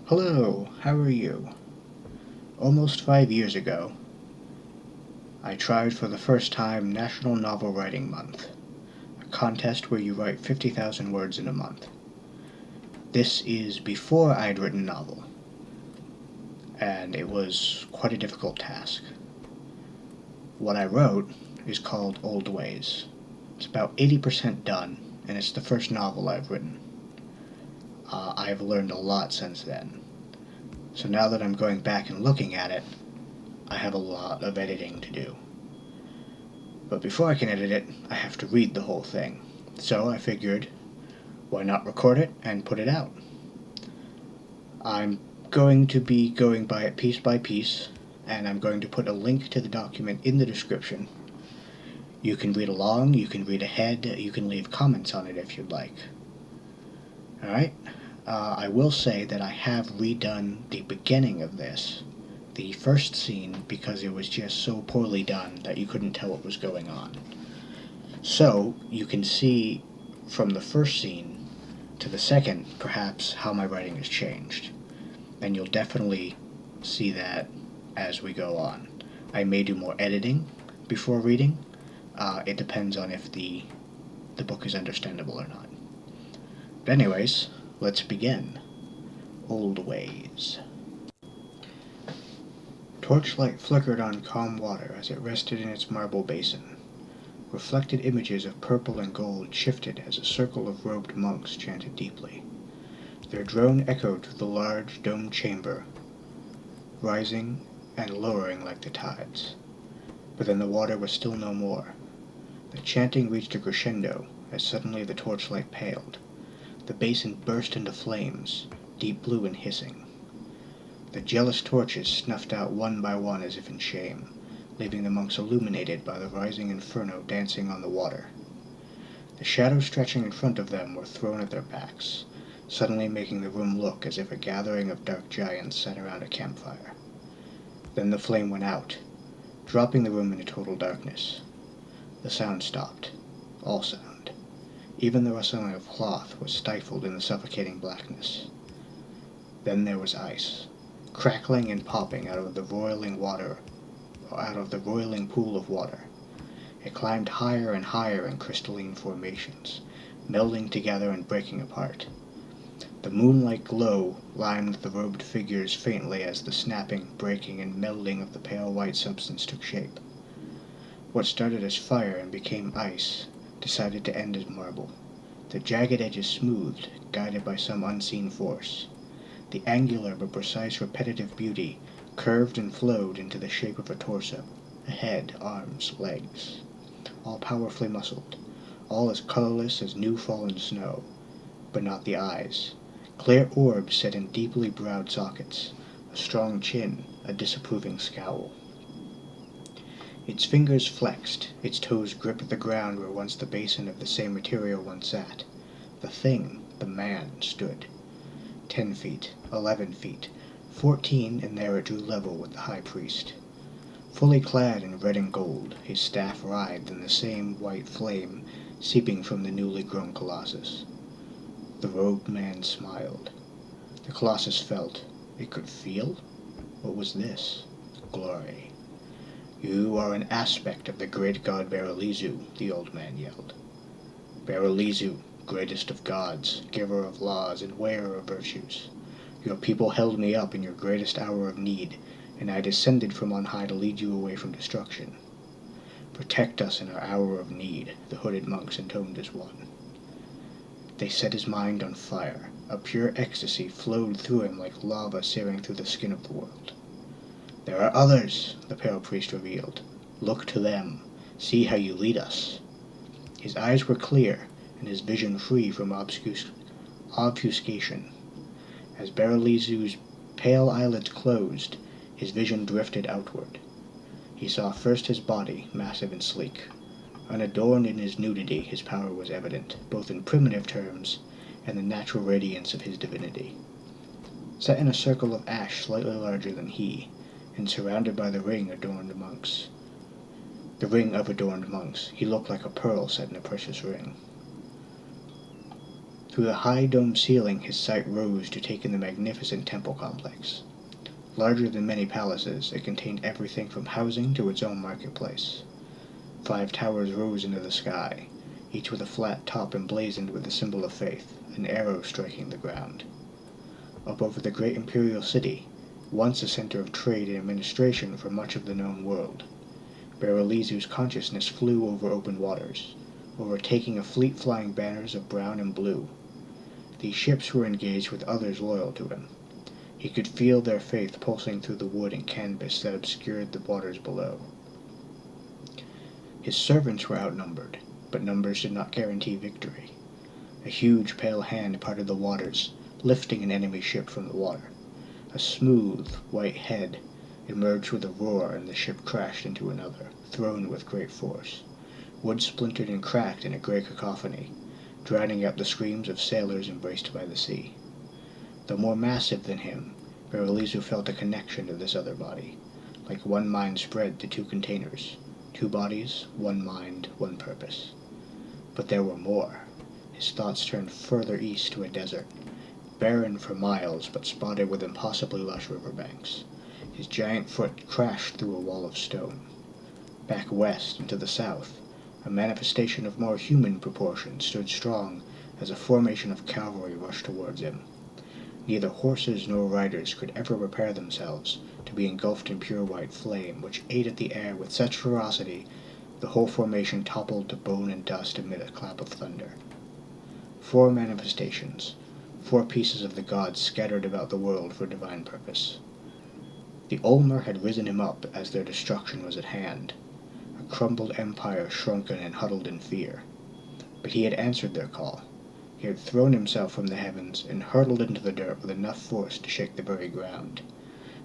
Hello, how are you? Almost 5 years ago, I tried for the first time National Novel Writing Month, a contest where you write 50,000 words in a month. This is before I had written a novel, and it was quite a difficult task. What I wrote is called Old Ways. It's about 80% done, and it's the first novel I've written. I've learned a lot since then. So now that I'm going back and looking at it, I have a lot of editing to do. But before I can edit it, I have to read the whole thing. So I figured, why not record it and put it out? I'm going to be going by it piece by piece, and I'm going to put a link to the document in the description. You can read along, you can read ahead, you can leave comments on it if you'd like. Alright? I will say that I have redone the beginning of this, the first scene, because it was just so poorly done that you couldn't tell what was going on. So, you can see from the first scene to the second, perhaps, how my writing has changed. And you'll definitely see that as we go on. I may do more editing before reading. It depends on if the book is understandable or not. But anyways, let's begin. Old Ways. Torchlight flickered on calm water as it rested in its marble basin. Reflected images of purple and gold shifted as a circle of robed monks chanted deeply. Their drone echoed through the large domed chamber, rising and lowering like the tides. But then the water was still no more. The chanting reached a crescendo as suddenly the torchlight paled. The basin burst into flames, deep blue and hissing. The jealous torches snuffed out one by one as if in shame, leaving the monks illuminated by the rising inferno dancing on the water. The shadows stretching in front of them were thrown at their backs, suddenly making the room look as if a gathering of dark giants sat around a campfire. Then the flame went out, dropping the room into total darkness. The sound stopped. All sound. Even the rustling of cloth was stifled in the suffocating blackness. Then there was ice, crackling and popping out of the roiling pool of water. It climbed higher and higher in crystalline formations, melding together and breaking apart. The moonlight glow limed the robed figures faintly as the snapping, breaking, and melding of the pale white substance took shape. What started as fire and became ice decided to end as marble, the jagged edges smoothed, guided by some unseen force. The angular but precise repetitive beauty curved and flowed into the shape of a torso, a head, arms, legs, all powerfully muscled, all as colorless as new-fallen snow, but not the eyes. Clear orbs set in deeply browed sockets, a strong chin, a disapproving scowl. Its fingers flexed, its toes gripped the ground where once the basin of the same material once sat. The thing, the man, stood. 10 feet, 11 feet, 14, and there it drew level with the high priest. Fully clad in red and gold, his staff writhed in the same white flame seeping from the newly grown colossus. The robed man smiled. The colossus felt. It could feel? What was this? Glory. You are an aspect of the great god Berelizu, the old man yelled. Berelizu, greatest of gods, giver of laws, and wearer of virtues. Your people held me up in your greatest hour of need, and I descended from on high to lead you away from destruction. Protect us in our hour of need, the hooded monks intoned as one. They set his mind on fire. A pure ecstasy flowed through him like lava searing through the skin of the world. There are others, the pale priest revealed. Look to them. See how you lead us. His eyes were clear, and his vision free from obfuscation. As Berelizu's pale eyelids closed, his vision drifted outward. He saw first his body, massive and sleek. Unadorned in his nudity, his power was evident, both in primitive terms and the natural radiance of his divinity. Set in a circle of ash slightly larger than he, and surrounded by the ring of adorned monks, he looked like a pearl set in a precious ring. Through the high domed ceiling his sight rose to take in the magnificent temple complex. Larger than many palaces, it contained everything from housing to its own marketplace. 5 towers rose into the sky, each with a flat top emblazoned with the symbol of faith, an arrow striking the ground. Up over the great imperial city, once a center of trade and administration for much of the known world, Baralizu's consciousness flew over open waters, overtaking a fleet flying banners of brown and blue. These ships were engaged with others loyal to him. He could feel their faith pulsing through the wood and canvas that obscured the waters below. His servants were outnumbered, but numbers did not guarantee victory. A huge pale hand parted the waters, lifting an enemy ship from the water. A smooth, white head emerged with a roar, and the ship crashed into another, thrown with great force. Wood splintered and cracked in a gray cacophony, drowning out the screams of sailors embraced by the sea. Though more massive than him, Baralizu felt a connection to this other body, like one mind spread to 2 containers, 2 bodies, 1 mind, 1 purpose. But there were more. His thoughts turned further east to a desert, barren for miles but spotted with impossibly lush riverbanks. His giant foot crashed through a wall of stone. Back west and to the south, a manifestation of more human proportions stood strong as a formation of cavalry rushed towards him. Neither horses nor riders could ever prepare themselves to be engulfed in pure white flame, which ate at the air with such ferocity the whole formation toppled to bone and dust amid a clap of thunder. 4 manifestations, 4 pieces of the gods scattered about the world for divine purpose. The Ulmer had risen him up as their destruction was at hand, a crumbled empire shrunken and huddled in fear. But he had answered their call. He had thrown himself from the heavens and hurtled into the dirt with enough force to shake the very ground.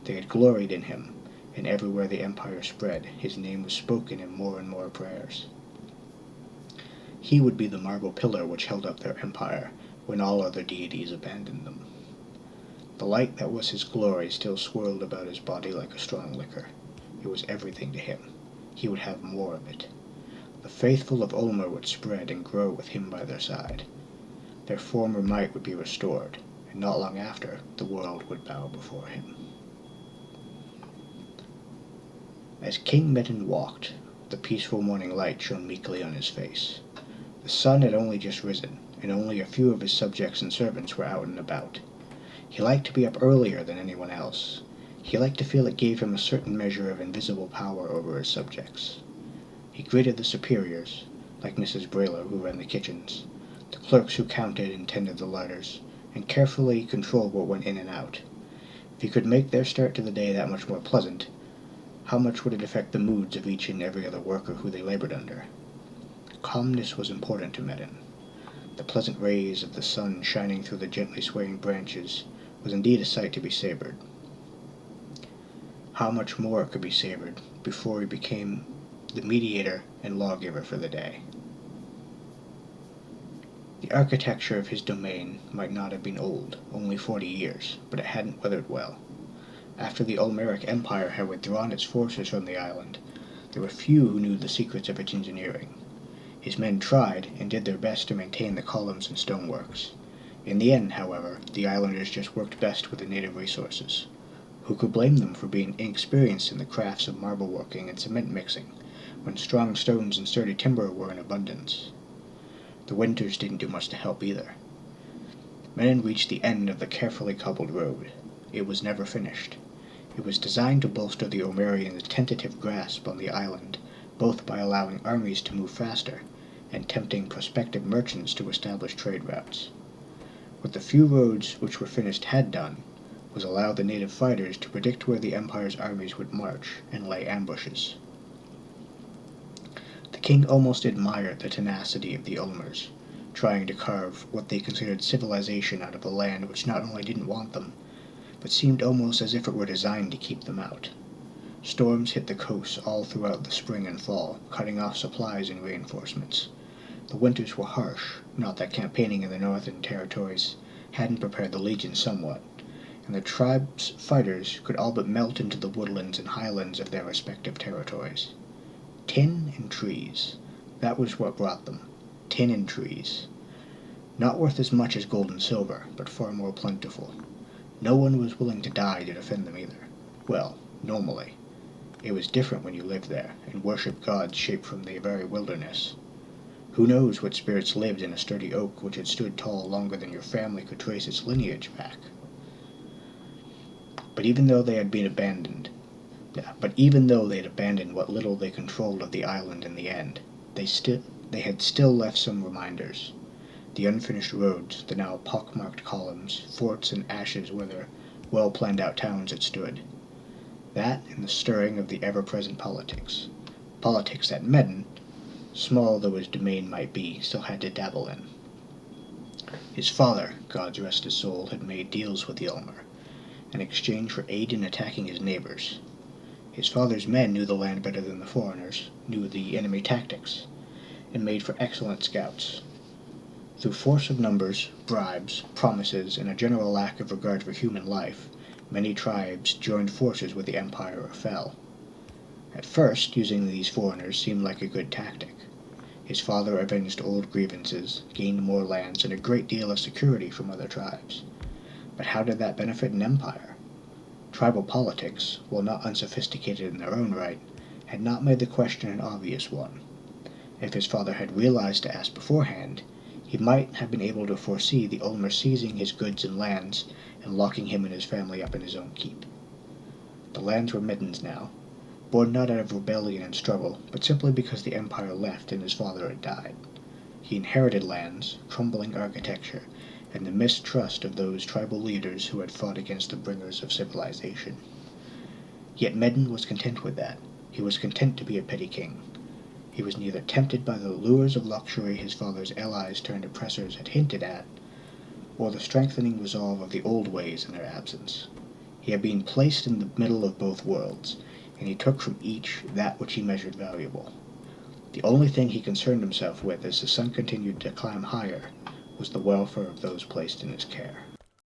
They had gloried in him, and everywhere the empire spread, his name was spoken in more and more prayers. He would be the marble pillar which held up their empire when all other deities abandoned them. The light that was his glory still swirled about his body like a strong liquor. It was everything to him. He would have more of it. The faithful of Ulmer would spread and grow with him by their side. Their former might would be restored, and not long after, the world would bow before him. As King Medin walked, the peaceful morning light shone meekly on his face. The sun had only just risen, and only a few of his subjects and servants were out and about. He liked to be up earlier than anyone else. He liked to feel it gave him a certain measure of invisible power over his subjects. He greeted the superiors, like Mrs. Brayler, who ran the kitchens, the clerks who counted and tended the larders, and carefully controlled what went in and out. If he could make their start to the day that much more pleasant, how much would it affect the moods of each and every other worker who they labored under? Calmness was important to Medin. The pleasant rays of the sun shining through the gently swaying branches was indeed a sight to be savored. How much more it could be savored before he became the mediator and lawgiver for the day. The architecture of his domain might not have been old, only 40 years, but it hadn't weathered well. After the Ulmeric Empire had withdrawn its forces from the island, there were few who knew the secrets of its engineering. His men tried and did their best to maintain the columns and stoneworks. In the end, however, the islanders just worked best with the native resources. Who could blame them for being inexperienced in the crafts of marble working and cement mixing, when strong stones and sturdy timber were in abundance? The winters didn't do much to help either. Medin reached the end of the carefully cobbled road. It was never finished. It was designed to bolster the Omerians' tentative grasp on the island, both by allowing armies to move faster and tempting prospective merchants to establish trade routes. What the few roads which were finished had done was allow the native fighters to predict where the Empire's armies would march and lay ambushes. The king almost admired the tenacity of the Ulmers, trying to carve what they considered civilization out of a land which not only didn't want them, but seemed almost as if it were designed to keep them out. Storms hit the coasts all throughout the spring and fall, cutting off supplies and reinforcements. The winters were harsh, not that campaigning in the northern territories hadn't prepared the legions somewhat, and the tribe's fighters could all but melt into the woodlands and highlands of their respective territories. Tin and trees. That was what brought them. Tin and trees. Not worth as much as gold and silver, but far more plentiful. No one was willing to die to defend them either. Well, normally. It was different when you lived there, and worshipped gods shaped from the very wilderness. Who knows what spirits lived in a sturdy oak which had stood tall longer than your family could trace its lineage back? But even though they had abandoned what little they controlled of the island in the end, they had still left some reminders. The unfinished roads, the now pockmarked columns, forts and ashes where their well-planned-out towns had stood. That and the stirring of the ever-present politics. Politics that Medin, small though his domain might be, still had to dabble in. His father, God rest his soul, had made deals with the Ulmer, in exchange for aid in attacking his neighbors. His father's men knew the land better than the foreigners, knew the enemy tactics, and made for excellent scouts. Through force of numbers, bribes, promises, and a general lack of regard for human life, many tribes joined forces with the Empire or fell. At first, using these foreigners seemed like a good tactic. His father avenged old grievances, gained more lands, and a great deal of security from other tribes. But how did that benefit an empire? Tribal politics, while not unsophisticated in their own right, had not made the question an obvious one. If his father had realized to ask beforehand, he might have been able to foresee the Ulmer seizing his goods and lands and locking him and his family up in his own keep. The lands were Medin's now, born not out of rebellion and struggle, but simply because the empire left and his father had died. He inherited lands, crumbling architecture, and the mistrust of those tribal leaders who had fought against the bringers of civilization. Yet Medin was content with that. He was content to be a petty king. He was neither tempted by the lures of luxury his father's allies turned oppressors had hinted at, or the strengthening resolve of the old ways in their absence. He had been placed in the middle of both worlds, and he took from each that which he measured valuable. The only thing he concerned himself with as the sun continued to climb higher was the welfare of those placed in his care.